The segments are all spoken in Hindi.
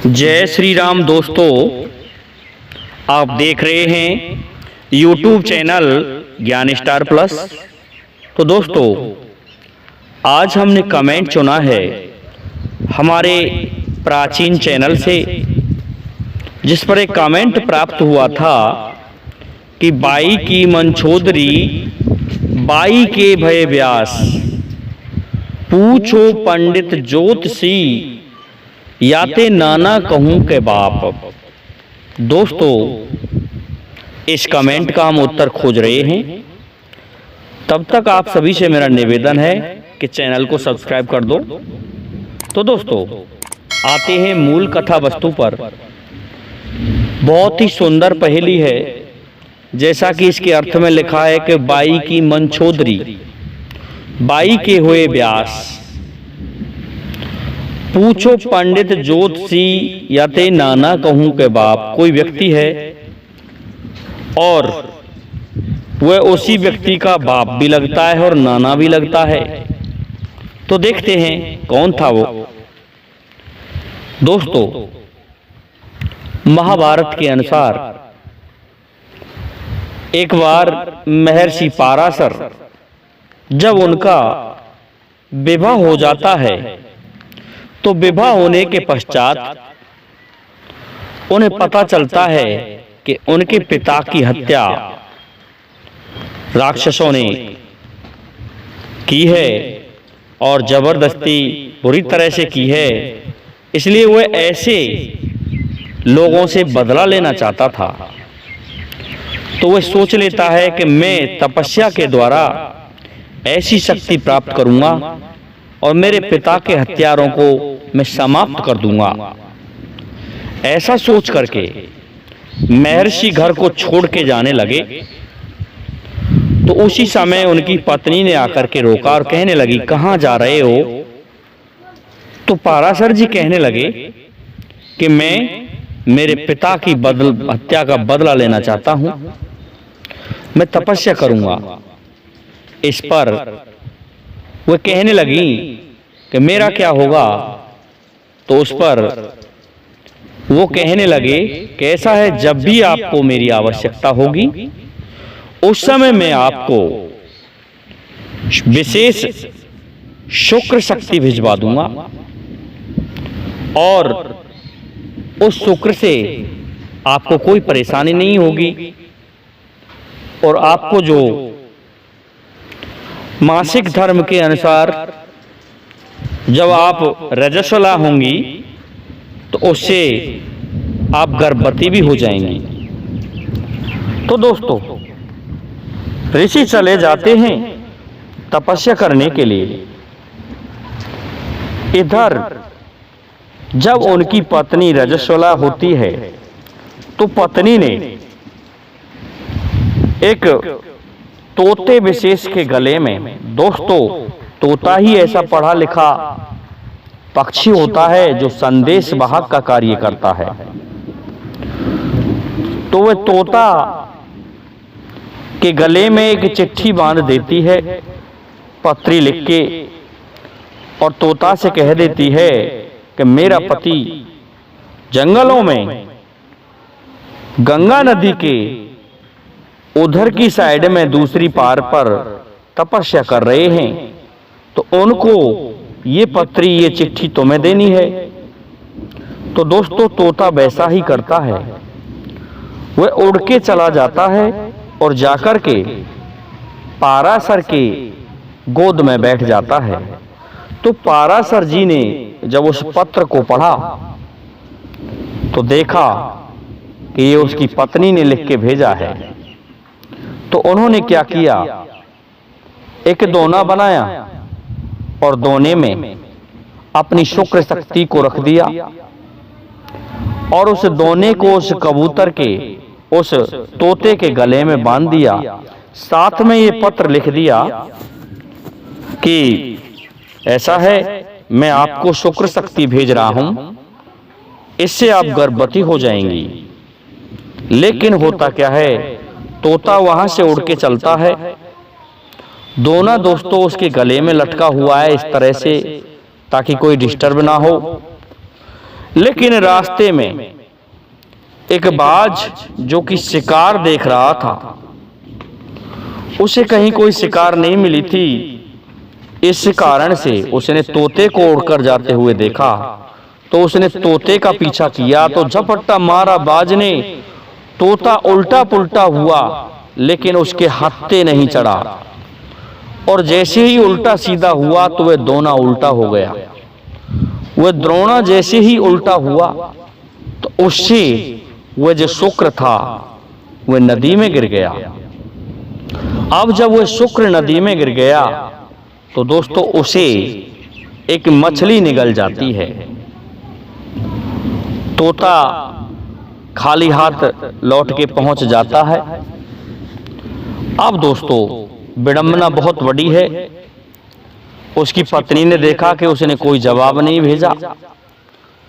जय श्री राम दोस्तों, आप देख रहे हैं YouTube चैनल ज्ञान स्टार प्लस। तो दोस्तों, आज हमने कमेंट चुना है हमारे प्राचीन चैनल से, जिस पर एक कमेंट प्राप्त हुआ था कि बाई की मंछोदरी बाई के भय व्यास, पूछो पंडित ज्योतिषी याते नाना कहूं के बाप। दोस्तों, इस कमेंट का हम उत्तर खोज रहे हैं। तब तक आप सभी से मेरा निवेदन है कि चैनल को सब्सक्राइब कर दो। तो दोस्तों, आते हैं मूल कथा वस्तु पर। बहुत ही सुंदर पहेली है, जैसा कि इसके अर्थ में लिखा है कि बाई की मंछोदरी बाई के हुए व्यास, पूछो पंडित ज्योतिषी या ते नाना कहूं के बाप। कोई व्यक्ति है और वह उसी व्यक्ति का बाप भी लगता है और नाना भी लगता है। तो देखते हैं कौन था वो। दोस्तों, महाभारत के अनुसार एक बार महर्षि पाराशर, जब उनका विवाह हो जाता है, तो विवाह होने के पश्चात उन्हें पता चलता है कि उनके पिता की हत्या राक्षसों ने की है और जबरदस्ती बुरी तरह से की है। इसलिए वह ऐसे लोगों से बदला लेना चाहता था। तो वह सोच लेता है कि मैं तपस्या के द्वारा ऐसी शक्ति प्राप्त करूंगा और मेरे पिता के हत्यारों को मैं समाप्त कर दूंगा। ऐसा सोच करके महर्षि घर को छोड़ के जाने लगे। तो उसी समय उनकी पत्नी ने आकर के रोका और कहने लगी, कहाँ जा रहे हो? तो पाराशर जी कहने लगे कि मैं मेरे पिता की हत्या का बदला लेना चाहता हूं, मैं तपस्या करूंगा। इस पर वह कहने लगी कि मेरा क्या होगा? तो उस पर वो कहने लगे कि ऐसा है, जब भी आपको मेरी आवश्यकता होगी उस समय मैं आपको विशेष शुक्र शक्ति भिजवा दूंगा और उस शुक्र से आपको कोई परेशानी नहीं होगी और आपको जो मासिक धर्म के अनुसार जब आप रजस्वला होंगी तो उससे आप गर्भवती भी हो जाएंगी। तो दोस्तों, ऋषि चले जाते हैं तपस्या करने के लिए। इधर जब उनकी पत्नी रजस्वला होती है तो पत्नी ने एक तोते विशेष के गले में, दोस्तों तोता ही ऐसा पढ़ा लिखा पक्षी होता है जो संदेश वाहक का कार्य करता है। तो वह तोता के गले में एक चिट्ठी बांध देती है, पत्री लिख के, और तोता से कह देती है कि मेरा पति जंगलों में गंगा नदी के उधर की साइड में दूसरी पार पर तपस्या कर रहे हैं, तो उनको ये पत्री, ये चिट्ठी तुम्हें देनी है। तो दोस्तों, तोता वैसा ही करता है। वह उड़ के चला जाता है और जाकर के पाराशर के गोद में बैठ जाता है। तो पाराशर जी ने जब उस पत्र को पढ़ा तो देखा कि ये उसकी पत्नी ने लिख के भेजा है। तो उन्होंने क्या किया, एक दोना बनाया और दोने में अपनी शुक्र शक्ति को रख दिया और उस दोने को उस कबूतर के, उस तोते के गले में बांध दिया। साथ में ये पत्र लिख दिया कि ऐसा है, मैं आपको शुक्र शक्ति भेज रहा हूं, इससे आप गर्भवती हो जाएंगी। लेकिन होता क्या है, तोता वहां से उड़ के चलता है, दोनों दोस्तों उसके गले में लटका हुआ है इस तरह से ताकि कोई डिस्टर्ब ना हो। लेकिन रास्ते में एक बाज जो कि शिकार देख रहा था, उसे कहीं कोई शिकार नहीं मिली थी। इस कारण से उसने तोते को उड़कर जाते हुए देखा, तो उसने तोते का पीछा किया तो झपट्टा मारा बाज ने। तोता उल्टा पुल्टा हुआ लेकिन उसके हत्थे नहीं चढ़ा, और जैसे ही उल्टा सीधा हुआ तो वह दोना उल्टा हो गया। वह द्रोणा जैसे ही उल्टा हुआ तो उससे वह जो शुक्र था वह नदी में गिर गया। अब जब वह शुक्र नदी में गिर गया तो दोस्तों उसे एक मछली निगल जाती है। तोता खाली हाथ लौट के पहुंच जाता है। अब दोस्तों विडंबना बहुत बड़ी है। उसकी पत्नी ने देखा कि उसने कोई जवाब नहीं भेजा।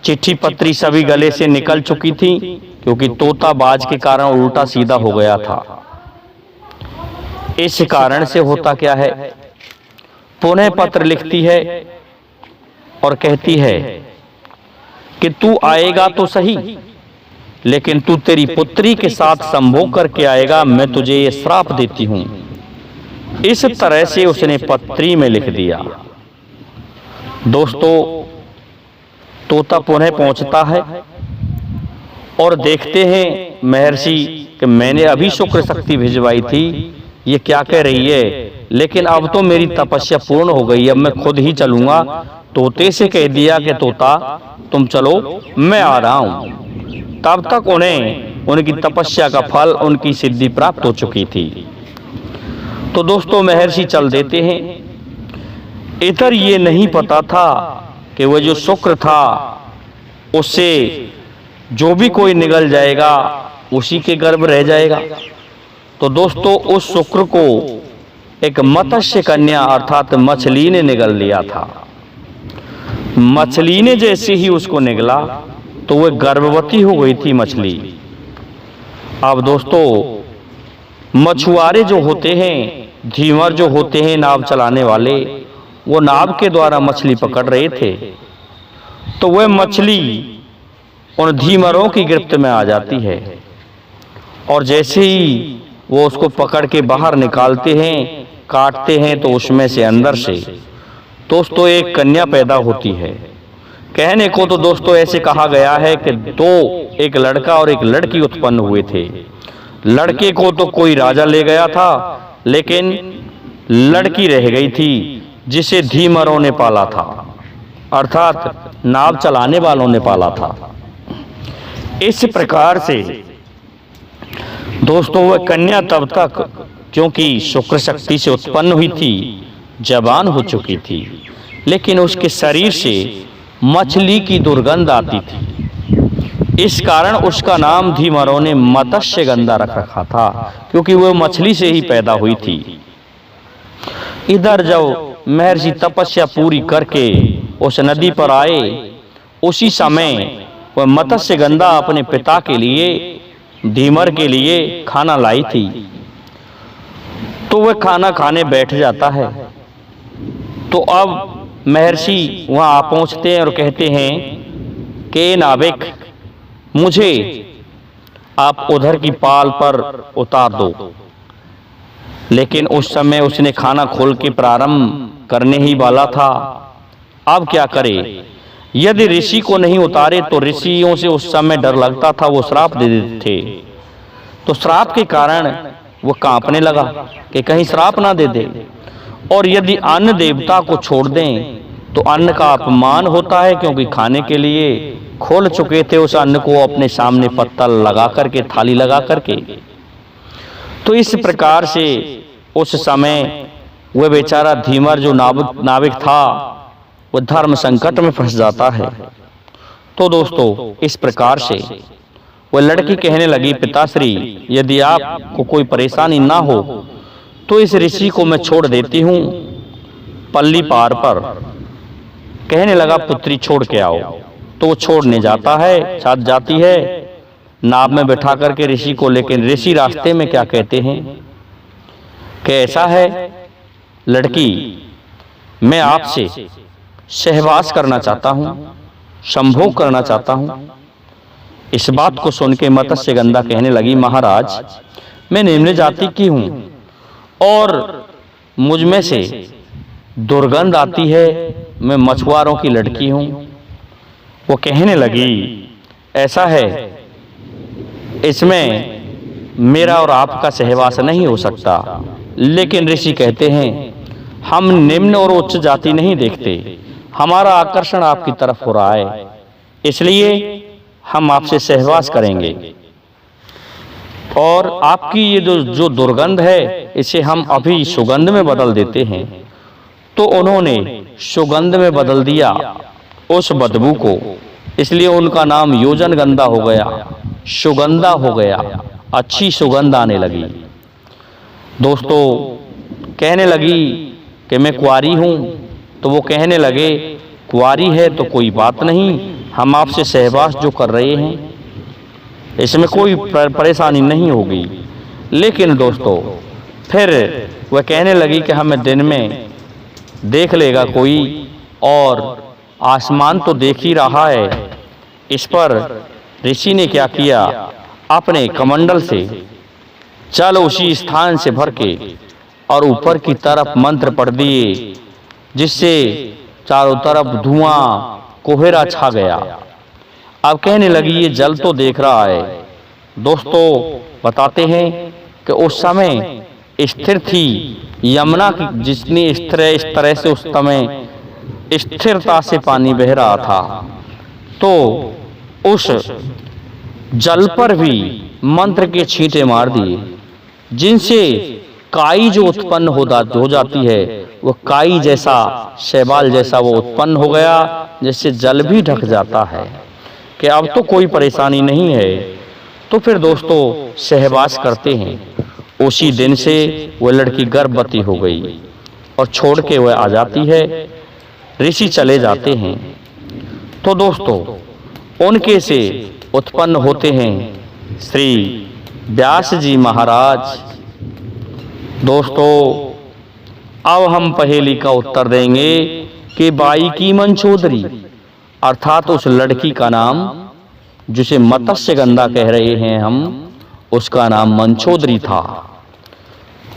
चिट्ठी पत्री सभी गले से निकल चुकी थी, क्योंकि तोता बाज के कारण उल्टा सीधा हो गया था। इस कारण से होता क्या है, पुनः पत्र लिखती है और कहती है कि तू आएगा तो सही, लेकिन तू तेरी पुत्री के साथ संभोग करके आएगा, मैं तुझे ये श्राप देती हूं। इस तरह से उसने पत्री में लिख दिया। दोस्तों तोता पुनः पहुंचता है और देखते हैं महर्षि कि मैंने अभी शुक्र शक्ति भिजवाई थी, ये क्या कह रही है, लेकिन अब तो मेरी तपस्या पूर्ण हो गई, अब मैं खुद ही चलूंगा। तोते से कह दिया कि तोता तुम चलो, मैं आ रहा हूं। तब तक उन्हें उनकी तपस्या का फल, उनकी सिद्धि प्राप्त हो चुकी थी। तो दोस्तों महर्षि चल देते हैं। इधर ये नहीं पता था कि वह जो शुक्र था उससे जो भी कोई निगल जाएगा उसी के गर्भ रह जाएगा। तो दोस्तों उस शुक्र को एक मत्स्य कन्या अर्थात मछली ने निगल लिया था। मछली ने जैसे ही उसको निगला तो वह गर्भवती हो गई थी मछली। अब दोस्तों मछुआरे जो होते हैं, धीवर जो होते हैं नाव चलाने वाले, वो नाव के द्वारा मछली पकड़ रहे थे। तो वह मछली उन धीवरों की गिरफ्त में आ जाती है, और जैसे ही वो उसको पकड़ के बाहर निकालते हैं, काटते हैं, तो उसमें से अंदर से दोस्तों एक कन्या पैदा होती है। कहने को तो दोस्तों ऐसे कहा गया है कि एक लड़का और एक लड़की उत्पन्न हुए थे। लड़के को तो कोई राजा ले गया था, लेकिन लड़की रह गई थी जिसे धीवरों ने पाला था, अर्थात नाव चलाने वालों ने पाला था। इस प्रकार से दोस्तों वह कन्या तब तक, क्योंकि शुक्र शक्ति से उत्पन्न हुई थी, जवान हो चुकी थी, लेकिन उसके शरीर से मछली की दुर्गंध आती थी। इस कारण उसका नाम धीवरों ने मत्स्य गंधा रख रखा था, क्योंकि वह मछली से ही पैदा हुई थी। इधर जब महर्षि तपस्या पूरी करके उस नदी पर आए, उसी समय वह मत्स्य गंधा अपने पिता के लिए, धीवर के लिए खाना लाई थी। तो वह खाना खाने बैठ जाता है। तो अब महर्षि वहां आ पहुंचते हैं और कहते हैं कि नाविक, मुझे आप उधर की पाल पर उतार दो। लेकिन उस समय उसने खाना खोल के प्रारंभ करने ही वाला था। अब क्या करे, यदि ऋषि को नहीं उतारे तो ऋषियों से उस समय डर लगता था, वो श्राप दे देते थे। तो श्राप के कारण वो कांपने लगा कि कहीं श्राप ना दे दे। और यदि अन्न देवता को छोड़ दें तो अन्न का अपमान होता है, क्योंकि खाने के लिए खोल चुके थे उस अन्न को अपने सामने पत्तल लगा करके, थाली लगा करके। तो इस प्रकार से उस समय वह बेचारा धीवर जो नाविक था वह धर्म संकट में फंस जाता है। तो दोस्तों इस प्रकार से वह लड़की कहने लगी, पिताश्री यदि आपको कोई परेशानी ना हो तो इस ऋषि को मैं छोड़ देती हूँ पल्ली पार पर। कहने लगा पुत्री छोड़ के आओ। तो वो छोड़ने जाता है, साथ जाती है नाव में बैठा करके ऋषि को। लेकिन ऋषि रास्ते में क्या कहते हैं कि ऐसा है लड़की, मैं आपसे सहवास करना चाहता हूँ, संभोग करना चाहता हूँ। इस बात को सुन के मत्स्यगंधा कहने लगी, महाराज मैं निम्न जाति की हूँ और मुझ में से दुर्गंध आती है, मैं मछुआरों की लड़की हूँ। वो कहने लगी, ऐसा है, इसमें मेरा और आपका सहवास नहीं हो सकता। लेकिन ऋषि कहते हैं हम निम्न और उच्च जाति नहीं देखते, हमारा आकर्षण आपकी तरफ हो रहा है, इसलिए हम आपसे सहवास करेंगे और आपकी ये जो दुर्गंध है इसे हम अभी सुगंध में बदल देते हैं। तो उन्होंने सुगंध में बदल दिया उस बदबू को, इसलिए उनका नाम योजन गंधा हो गया, सुगंधा हो गया, अच्छी सुगंध आने लगी। दोस्तों कहने लगी कि मैं कुंवारी हूँ, तो वो कहने लगे कुंवारी है तो कोई बात नहीं, हम आपसे सहवास जो कर रहे हैं इसमें कोई परेशानी नहीं होगी। लेकिन दोस्तों फिर वह कहने लगी कि हमें दिन में देख लेगा कोई, और आसमान तो देख ही रहा है। इस पर ऋषि ने क्या किया, अपने कमंडल से जल उसी स्थान से भर के और ऊपर की तरफ मंत्र पढ़ दिए, जिससे चारों तरफ धुआं कोहरा छा गया। अब कहने लगी ये जल तो देख रहा है। दोस्तों बताते हैं कि उस समय स्थिर थी यमुना की, जितनी इस तरह से उस समय स्थिरता से पानी बह रहा था, तो उस जल पर भी मंत्र के छींटे मार दिए, जिनसे काई जो उत्पन्न हो जाती है वो काई जैसा, शैवाल जैसा वो उत्पन्न हो गया, जिससे जल भी ढक जाता है कि अब तो कोई परेशानी नहीं है। तो फिर दोस्तों सहवास करते हैं। उसी दिन से वह लड़की गर्भवती हो गई और छोड़ के वह आ जाती है, ऋषि चले जाते हैं। तो दोस्तों उनके से उत्पन्न होते हैं श्री व्यास जी महाराज। दोस्तों अब हम पहेली का उत्तर देंगे कि बाई की मंचोदरी, अर्थात उस लड़की का नाम जिसे मत्स्यगंधा कह रहे हैं हम, उसका नाम मंचोदरी था।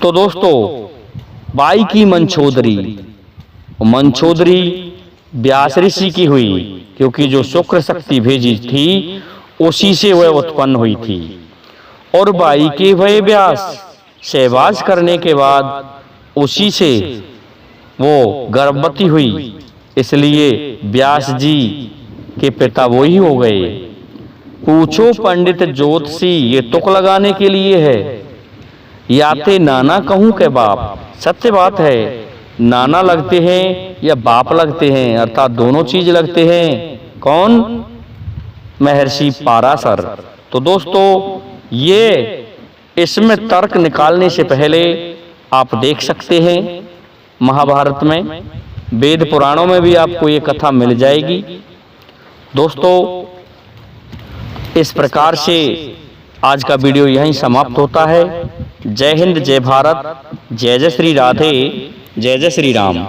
तो दोस्तों बाई की मंचोदरी, मंचोदरी व्यास ऋषि की हुई, क्योंकि जो शुक्र शक्ति भेजी थी उसी से वह उत्पन्न हुई थी। और बाई के भय व्यास, सहवास करने के बाद उसी से वो गर्भवती हुई, इसलिए व्यास जी के पिता वो ही हो गए। पूछो पंडित ज्योतिषी, ये तुक लगाने के लिए है, याते नाना कहूं के बाप। सत्य बात है, नाना लगते हैं या बाप लगते हैं, अर्थात दोनों चीज लगते हैं। कौन? महर्षि पाराशर। तो दोस्तों ये इसमें तर्क निकालने से पहले आप देख सकते हैं महाभारत में, वेद पुराणों में भी आपको ये कथा मिल जाएगी। दोस्तों इस प्रकार से आज का वीडियो यहीं समाप्त होता है। जय हिंद, जय भारत, जय जय श्री राधे, जय जय श्री राम।